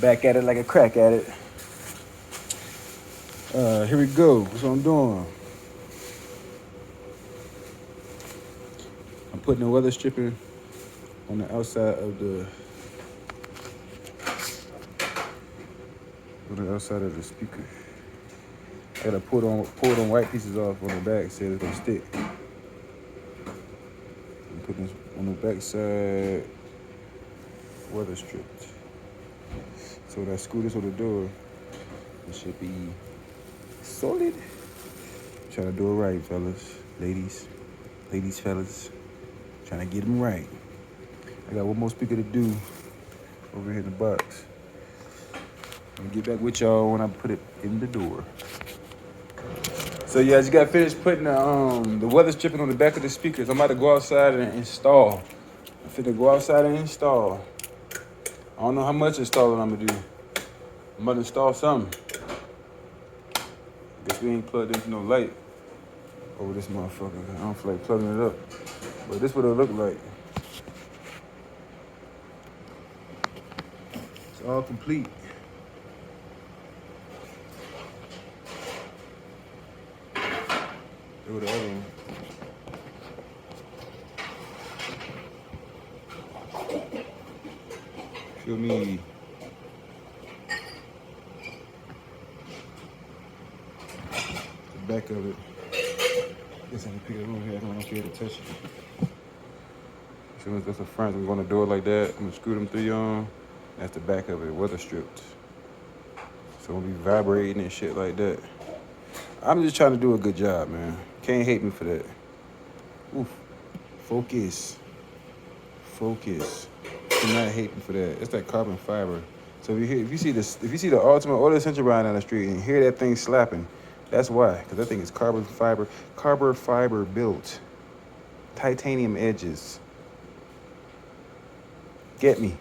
Back at it like a crack at it. Here we go. That's what I'm doing. I'm putting the weather stripping on the outside of the speaker. I gotta pull them white pieces off on the back so it's gonna stick. I'm putting this on the back side weather stripped. So when I screw this on the door, it should be solid. Trying to do it right, fellas, ladies, fellas. Trying to get them right. I got one more speaker to do over here in the box. I'm gonna get back with y'all when I put it in the door. So yeah, I just got finished putting the weather stripping on the back of the speakers. I'm about to go outside and install. I'm finna go outside and install. I don't know how much installing I'm gonna do. I'm gonna install something. Guess we ain't plugged into no light over this motherfucker. I don't feel like plugging it up. But this what it look like. It's all complete. There the other one. Feel me? The back of it. I guess I can pick it up over here. I don't know if you had to touch it. As soon as that's the front, I'm gonna do it like that. I'm gonna screw them three on. That's the back of it, weather stripped. So it'll be vibrating and shit like that. I'm just trying to do a good job, man. Can't hate me for that. Oof. Focus. Do not hate me for that. It's that carbon fiber. So if you see the Ultimate Oil Essential riding down the street and you hear that thing slapping, that's why. Because that thing is carbon fiber built. Titanium edges. Get me.